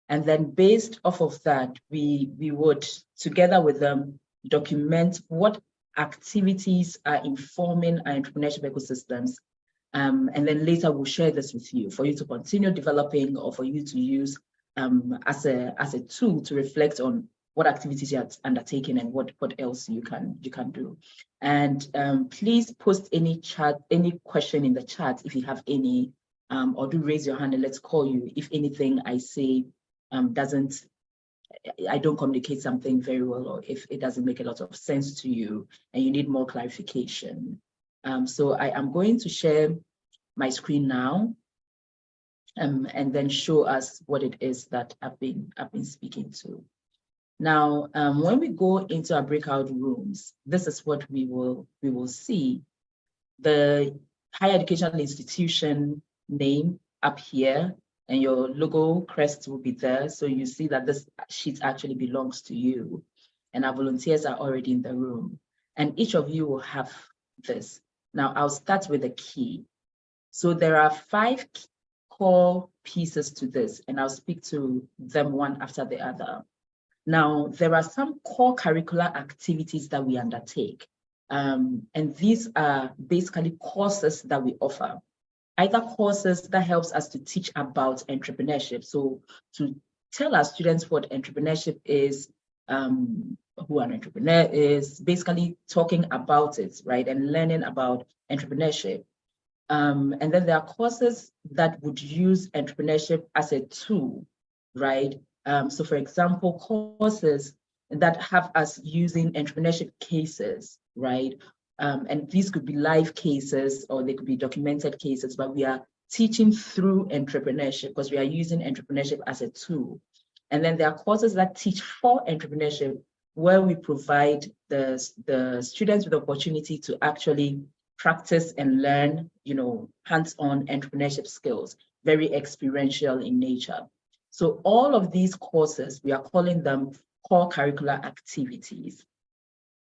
And then based off of that, we would, together with them, document what activities are informing our entrepreneurship ecosystems. And then later we'll share this with you for you to continue developing or for you to use as a tool to reflect on what activities you're undertaking and what else you can do. And please post any question in the chat if you have any, or do raise your hand and let's call you if anything I say I don't communicate something very well, or if it doesn't make a lot of sense to you and you need more clarification. So I am going to share my screen now, and then show us what it is that I've been speaking to. Now, when we go into our breakout rooms, this is what we will see. The higher educational institution name up here, and your logo crest will be there. So you see that this sheet actually belongs to you, and our volunteers are already in the room. And each of you will have this. Now, I'll start with the key. So there are 5 core pieces to this, and I'll speak to them one after the other. Now, there are some core curricular activities that we undertake, and these are basically courses that we offer. Either courses that helps us to teach about entrepreneurship, so to tell our students what entrepreneurship is, who an entrepreneur is, basically talking about it, right, and learning about entrepreneurship. And then there are courses that would use entrepreneurship as a tool, right? So for example, courses that have us using entrepreneurship cases, right? And these could be live cases or they could be documented cases, but we are teaching through entrepreneurship because we are using entrepreneurship as a tool. And then there are courses that teach for entrepreneurship, where we provide the students with the opportunity to actually practice and learn, hands-on entrepreneurship skills, very experiential in nature. So all of these courses, we are calling them core curricular activities.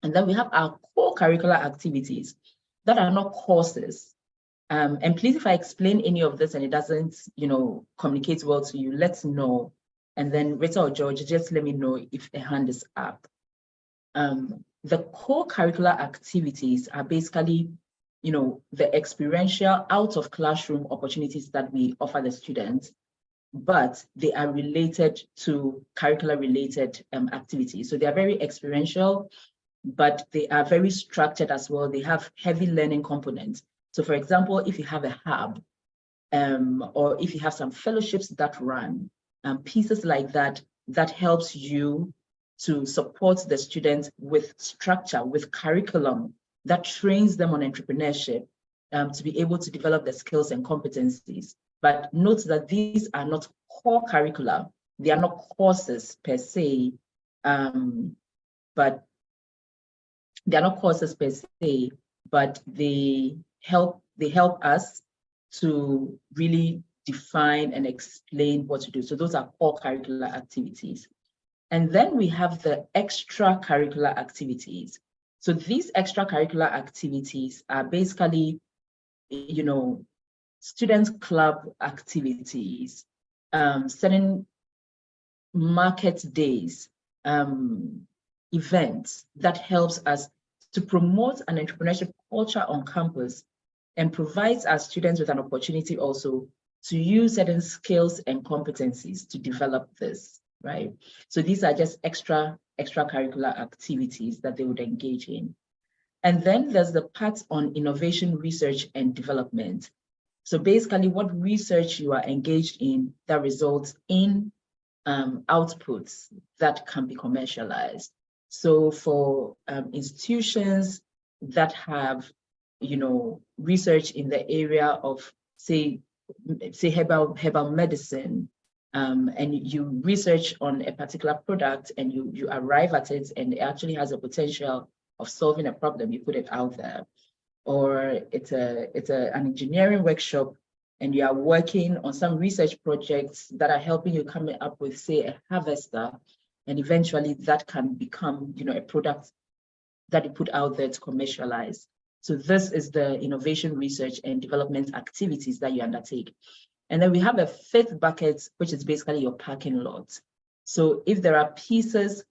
And then we have our core curricular activities that are not courses. And please, if I explain any of this and it doesn't, communicate well to you, let's know. And then Rita or George, just let me know if a hand is up. The core curricular activities are basically, the experiential out of classroom opportunities that we offer the students, but they are related to curricular related activities. So they are very experiential, but they are very structured as well. They have heavy learning components. So for example, if you have a hub, or if you have some fellowships that run, pieces like that, that helps you to support the students with structure, with curriculum that trains them on entrepreneurship, to be able to develop the skills and competencies. But note that these are not core curricula. They are not courses per se, but they are not courses per se, but they help us to really define and explain what to do. So those are core curricular activities. And then we have the extracurricular activities. So these extracurricular activities are basically, student club activities, certain market days, events that helps us to promote an entrepreneurship culture on campus and provides our students with an opportunity also to use certain skills and competencies to develop this, right? So these are just extracurricular activities that they would engage in. And then there's the part on innovation, research, and development. So basically what research you are engaged in that results in outputs that can be commercialized. So for institutions that have, research in the area of, say herbal medicine, and you research on a particular product and you arrive at it and it actually has a potential of solving a problem, you put it out there. Or it's an engineering workshop and you are working on some research projects that are helping you come up with, say, a harvester, and eventually that can become, a product that you put out there to commercialize. So this is the innovation, research, and development activities that you undertake. And then we have a fifth bucket, which is basically your parking lot. So if there are pieces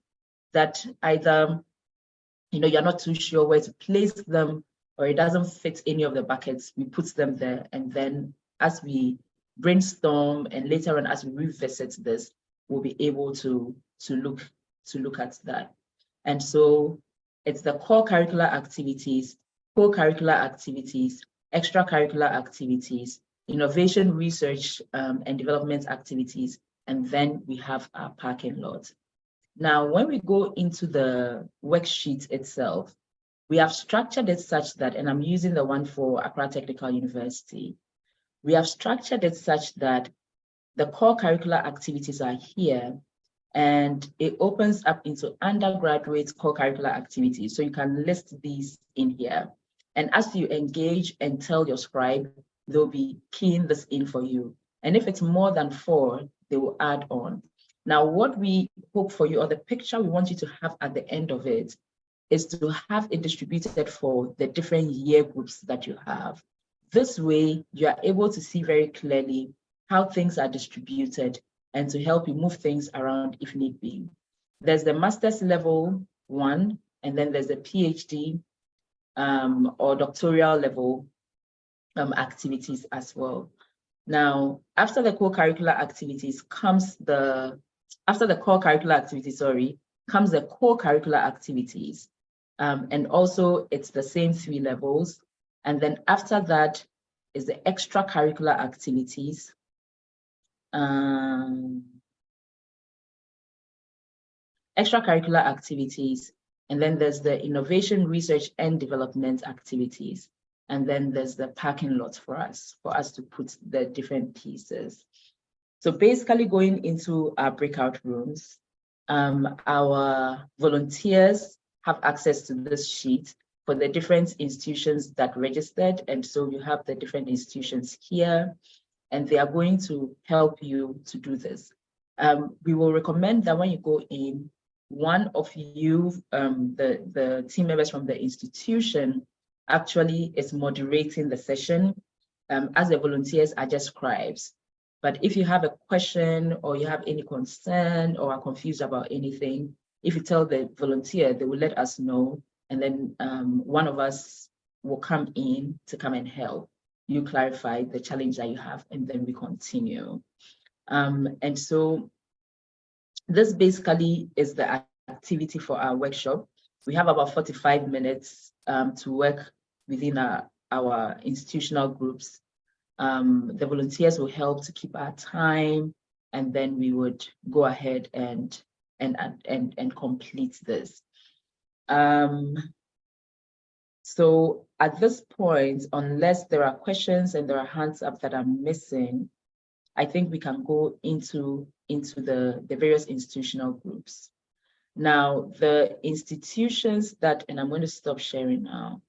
that either you're not too sure where to place them, or it doesn't fit any of the buckets, we put them there. And then as we brainstorm and later on as we revisit this, we'll be able to look at that. And so it's the core curricular activities, co-curricular activities, extracurricular activities, innovation, research, and development activities, and then we have our parking lot. Now, when we go into the worksheet itself, we have structured it such that, and I'm using the one for Accra Technical University, we have structured it such that the core curricular activities are here, and it opens up into undergraduate core curricular activities. So you can list these in here. And as you engage and tell your scribe, they'll be keying this in for you. And if it's more than 4, they will add on. Now, what we hope for you, or the picture we want you to have at the end of it, is to have it distributed for the different year groups that you have. This way, you are able to see very clearly how things are distributed and to help you move things around if need be. There's the master's level 1, and then there's the PhD or doctoral level activities as well. Now, after the core curricular activities comes the co-curricular activities. And also it's the same 3 levels. And then after that is the extracurricular activities. Extracurricular activities. And then there's the innovation, research, and development activities. And then there's the parking lot for us to put the different pieces. So basically going into our breakout rooms, our volunteers have access to this sheet for the different institutions that registered. And so you have the different institutions here, and they are going to help you to do this. We will recommend that when you go in, one of you, the team members from the institution, actually is moderating the session, as the volunteers are just scribes. But if you have a question or you have any concern or are confused about anything, if you tell the volunteer, they will let us know. And then one of us will come in to come and help you clarify the challenge that you have, and then we continue. And so this basically is the activity for our workshop. We have about 45 minutes to work within our institutional groups. The volunteers will help to keep our time, and then we would go ahead and complete this. So at this point, unless there are questions and there are hands up that I'm missing, I think we can go into the various institutional groups. Now, the institutions that, and I'm going to stop sharing now,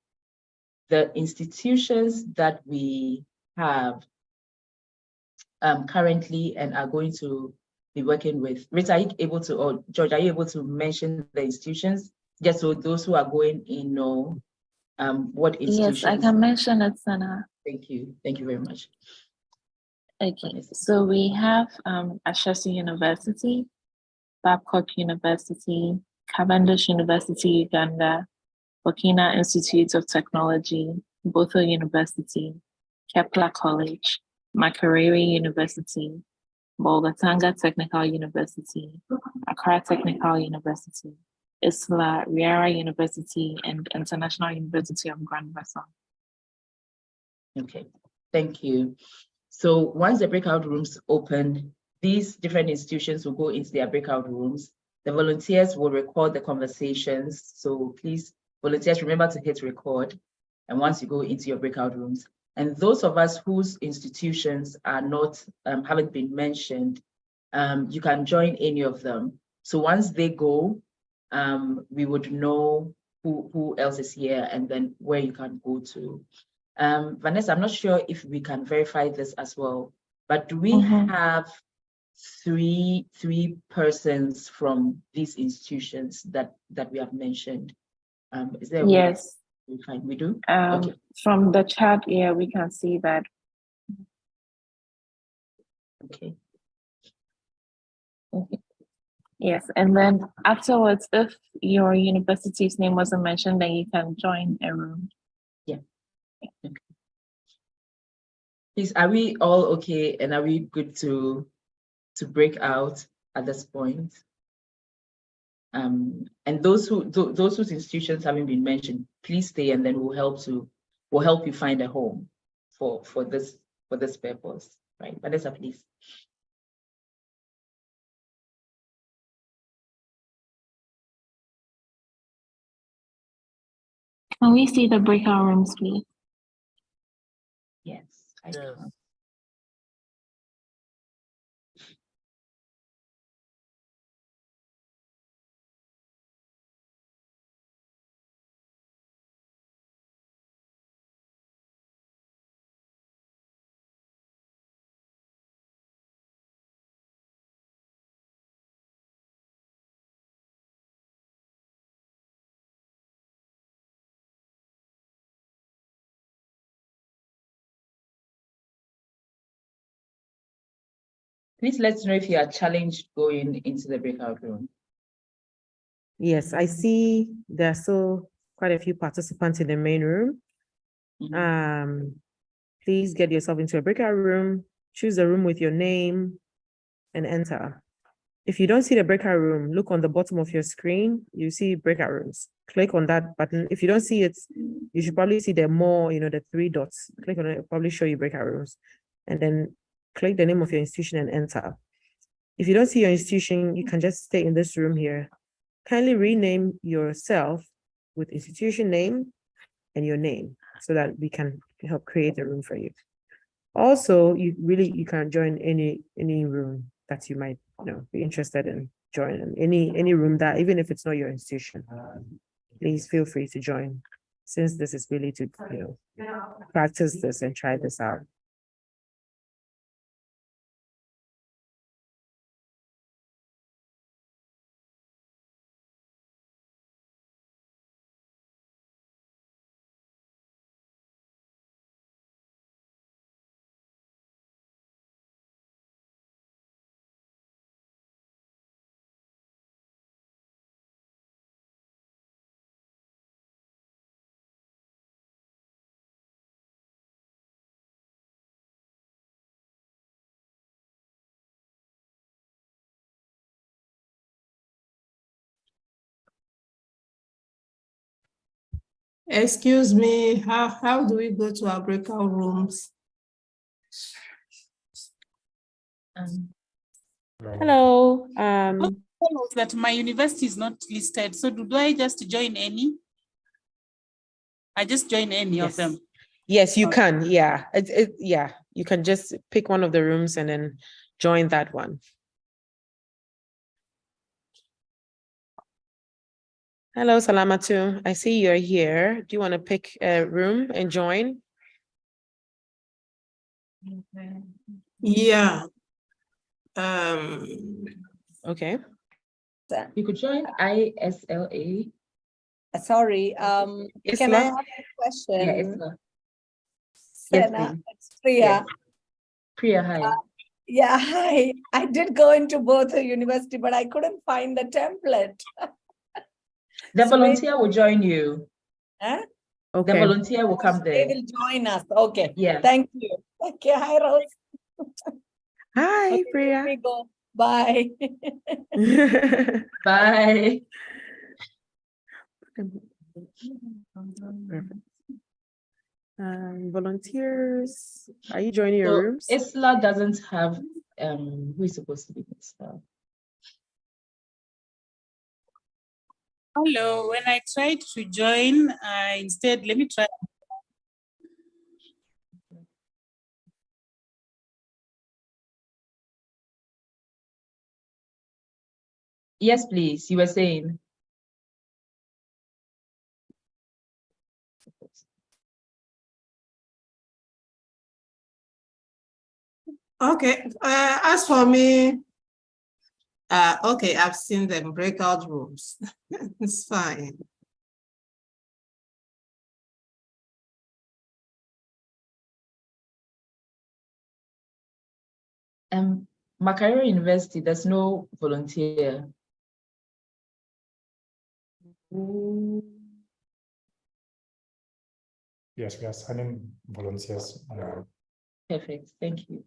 the institutions that we have currently and are going to be working with. Rita, are you able to, or George, are you able to mention the institutions, just so those who are going in know what institutions? Yes, I can mention it, Sana. Thank you very much. Okay, so we have Ashesi University, Babcock University, Cavendish University, Uganda, Burkina Institute of Technology, Botho University, Kepler College, Makerere University, Bolgatanga Technical University, Accra Technical University, Isla Riera University, and International University of Grand Bassam. Okay, thank you. So once the breakout rooms open, these different institutions will go into their breakout rooms. The volunteers will record the conversations. So please, volunteers, remember to hit record. And once you go into your breakout rooms, and those of us whose institutions are not, haven't been mentioned, you can join any of them. So once they go, we would know who else is here and then where you can go to. Vanessa, I'm not sure if we can verify this as well, but do we have three persons from these institutions that we have mentioned? Is there? Yes. Fine, we do. Okay. From the chat, yeah, we can see that Okay. Okay. Yes, and then afterwards, if your university's name wasn't mentioned, then you can join a room. Yeah. Okay. Please, are we all okay, and are we good to break out at this point? And those whose institutions haven't been mentioned, please stay, and then we'll help you find a home for this purpose, right? Vanessa, please. Can we see the breakout rooms, please? Yes, I can. Please let us know if you are challenged going into the breakout room. Yes, I see there are still quite a few participants in the main room. Please get yourself into a breakout room, choose a room with your name, and enter. If you don't see the breakout room, look on the bottom of your screen, you see breakout rooms. Click on that button. If you don't see it, you should probably see the more, the 3 dots. Click on it, it'll probably show you breakout rooms. And then click the name of your institution and enter. If you don't see your institution, you can just stay in this room here. Kindly rename yourself with institution name and your name so that we can help create a room for you. Also, you can join any room that you might be interested in joining. Any room that, even if it's not your institution, please feel free to join, since this is really to practice this and try this out. Excuse me, how do we go to our breakout rooms? Hello. That my university is not listed. So do I just join any? I just join any of them. Yes, you can. Yeah. Yeah. You can just pick one of the rooms and then join that one. Hello, Salamatu. I see you're here. Do you want to pick a room and join? Yeah. Okay. You could join ISLA. Sorry, can I Isla? ask a question? Yeah, Isla. Sena, Yes, it's Priya. Yes. Priya, hi. Yeah, hi. I did go into both the university, but I couldn't find the template. The So volunteer will join you. Huh? Okay. The volunteer will come They there. will join us. Okay. Yeah. Thank you. Okay. Hi, Rose. Hi, Okay, Priya. let me go. Bye. Bye. Perfect. Volunteers, are you joining your So rooms? Isla doesn't have who is supposed to be Isla? Hello, when I tried to join, instead, let me try. Yes, please. You were saying. Okay, as for me, okay, I've seen them breakout rooms. It's fine. Makerere University, there's no volunteer. Yes, we are signing volunteers. Perfect, thank you.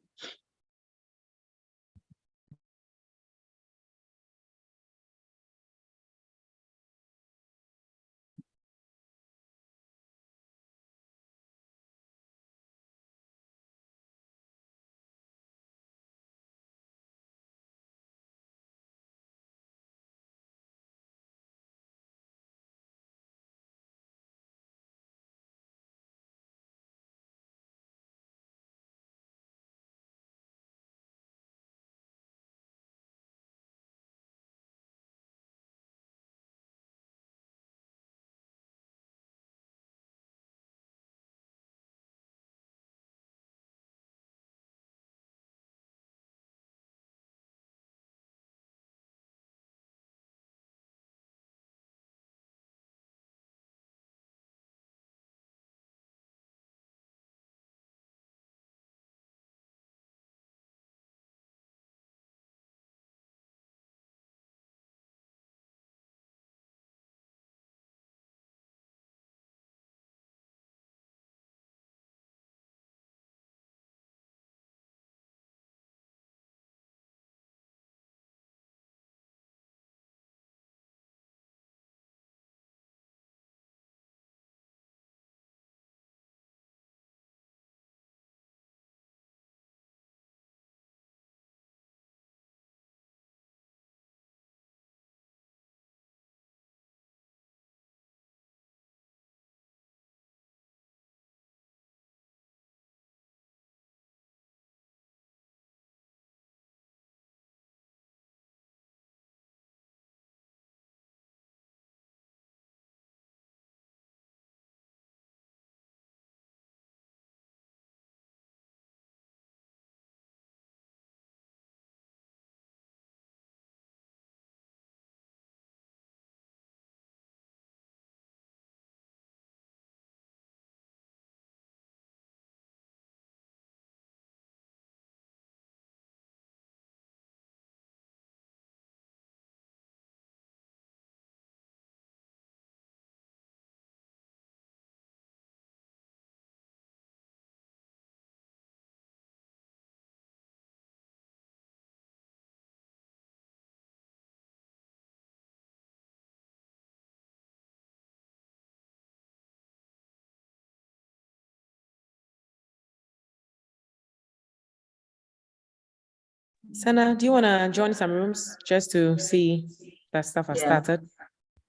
Sana, do you want to join some rooms just to see that stuff has Yeah. started?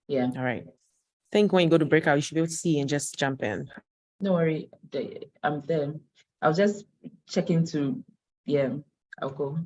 Yeah, All right. I think when you go to breakout, you should be able to see and just jump in. no worry, I'm there. I was just checking to, yeah, I'll go.